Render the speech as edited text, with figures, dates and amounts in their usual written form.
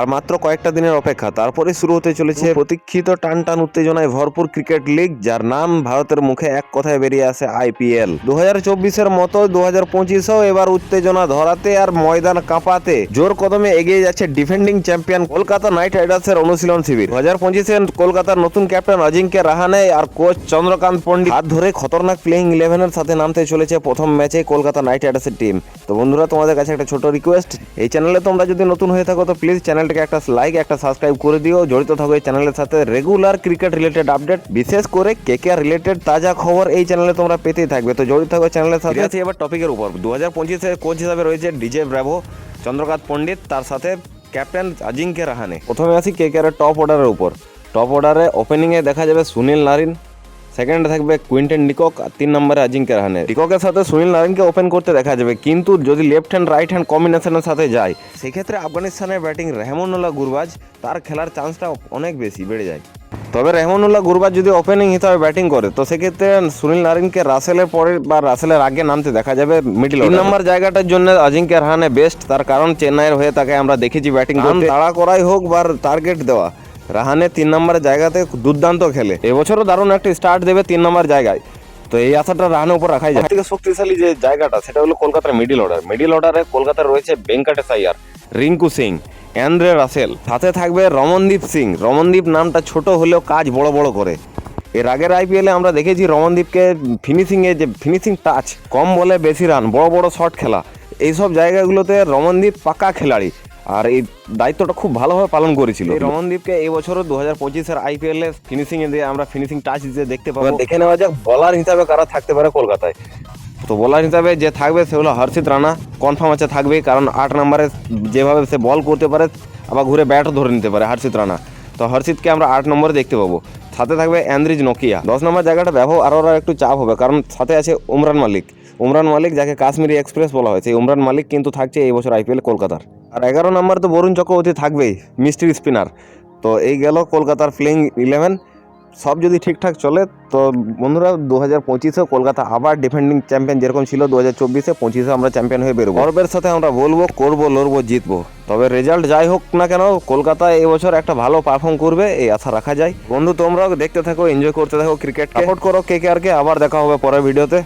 আর মাত্র কয়েকটা দিনের অপেক্ষা, তারপরে শুরু হতে চলেছে প্রতীক্ষিত টান টান উত্তেজনায় ভরপুর ক্রিকেট লিগ, যার নাম ভারতের মুখে এক কথায় বেরিয়ে আসে আইপিএল। 2024-এর মতো 2025-ও এবার উত্তেজনা ধরাতে আর ময়দান কাঁপাতে জোর কদমে এগিয়ে যাচ্ছে ডিফেন্ডিং চ্যাম্পিয়ন কলকাতা নাইট রাইডার্সের অনুশীলন শিবির। 2025-এ কলকাতার নতুন ক্যাপ্টেন অজিঙ্ক্য রাহানে আর কোচ চন্দ্রকান্ত পণ্ডিত হাত ধরে খতরনাক প্লেইং 11-এর সাথে নামতে চলেছে প্রথম ম্যাচে কলকাতা নাইট রাইডার্সের টিম। তো বন্ধুরা, তোমাদের কাছে একটা ছোট রিকোয়েস্ট, এই চ্যানেলে তোমরা যদি নতুন হয়ে থাকো তো প্লিজ চ্যানেলটাকে একটা লাইক, একটা সাবস্ক্রাইব করে দিও। জড়িত থাকো এই চ্যানেলের সাথে রেগুলার ক্রিকেট রিলেটেড আপডেট, বিশেষ করে কেকেআর রিলেটেড তাজা খবর এই চ্যানেলে তোমরা পেতেই থাকবে। তো জড়িত থাকো চ্যানেলের সাথে। আছি এবার টপিকের উপর। 2025-এ কোচ হিসাবে রয়েছে ডিজে ব্র্যাভো, চন্দ্রকান্ত পণ্ডিত, তার সাথে ক্যাপ্টেন অজিঙ্ক্য রাহানে। প্রথমে আসি কেকেআরের টপ অর্ডারের উপর। টপ অর্ডারে ওপেনিংয়ে দেখা যাবে সুনীল নারিন, সেকেন্ডে থাকবে কুইন্টন ডিকক, আর 3 নম্বরে অজিঙ্ক্য রাহানে। ডিককের সাথে সুনীল নারিনকে ওপেন করতে দেখা যাবে, কিন্তু যদি লেফট হ্যান্ড রাইট হ্যান্ড কম্বিনেশনের সাথে যায় সেক্ষেত্রে আফগানিস্তানের ব্যাটিং রেহমানুল্লাহ গুরবাজ, তার খেলার চান্সটা অনেক বেশি বেড়ে যায়। তবে রেহমানুল্লাহ গুরবাজ যদি ওপেনিং হিসাবে ব্যাটিং করে তো সেক্ষেত্রে সুনীল নারিনকে রাসেলের পরে বা রাসেলের আগে নামতে দেখা যাবে মিডল। 3 নম্বর জায়গাটার জন্য অজিঙ্ক্য রাহানে বেস্ট, তার কারণ চেন্নাইয়ের হয়ে তাকে আমরা দেখেছি ব্যাটিং করতে, তাড়া করাই হোক বা টার্গেট দেওয়া। রাহানে 3 নম্বরের জায়গাতে দুর্দান্ত খেলে, এবছরও দারুণ একটা স্টার্ট দেবে 3 নম্বর জায়গায়। তো এই আশাটা রাহানের উপর রাখাই যায়। থেকে শক্তিশালী যে জায়গাটা সেটা হলো কলকাতার মিডিল অর্ডার। মিডিল অর্ডারে কলকাতার রয়েছে ভেঙ্কটেশ আইয়ার, রিঙ্কু সিং, অ্যান্দ্রে রাসেল, সাথে থাকবে রমনদীপ সিং। রমনদীপ নামটা ছোট হলেও কাজ বড় বড় করে। এর আগের আইপিএলে আমরা দেখেছি রমনদীপকে ফিনিশিংয়ে যে ফিনিশিং টাচ, কম বলে বেশি রান, বড় বড় শট খেলা, এইসব জায়গাগুলোতে রমনদীপ পাকা খেলাড়ি, আর এই দায়িত্বটা খুব ভালোভাবে পালন করেছিল। এই রমনদীপকে এই বছরও 2025-এর আইপিএলে ফিনিশিংয়ে দিয়ে আমরা ফিনিশিং টাচ দিতে দেখতে পাবো। দেখে নেওয়া যাক বলার হিসাবে কারা থাকতে পারে কলকাতায়। তো বলার হিসাবে যে থাকবে সে হলো হর্ষিত রানা, কনফার্ম আছে থাকবে, কারণ 8 নম্বরে যেভাবে সে বল করতে পারে আবার ঘুরে ব্যাটও ধরে নিতে পারে হর্ষিত রানা। তো হর্ষিতকে আমরা 8 নম্বরে দেখতে পাবো। সাথে থাকবে অ্যান্দ্রিজ নোকিয়া। 10 নম্বর জায়গাটা ব্যবহার আরও একটু চাপ হবে, কারণ সাথে আছে উমরান মালিক। উমরান মালিক, যাকে কাশ্মীরি এক্সপ্রেস বলা হয়েছে, উমরান মালিক কিন্তু থাকছে এই বছর আইপিএল কলকাতার। আর 11 নম্বরে তো বরুণ চক্রবর্তী থাকবেই, মিস্ট্রি স্পিনার। তো এই গেল কলকাতার প্লেইং 11। সব যদি ঠিকঠাক চলে তো বন্ধুরা 2025-এও কলকাতা আবার ডিফেন্ডিং চ্যাম্পিয়ন যেরকম ছিল 2024-এ, 25-এ আমরা চ্যাম্পিয়ন হয়ে বেরোবো। গর্বের সাথে আমরা বলবো করবো, লড়বো, জিতবো। তবে রেজাল্ট যাই হোক না কেন কলকাতা এবছর একটা ভালো পারফর্ম করবে এই আশা রাখা যায়। বন্ধু, তোমরাও দেখতে থাকো, এনজয় করতে থাকো ক্রিকেট, সাপোর্ট করো কেকেআরকে। আবার দেখা হবে পরের ভিডিওতে।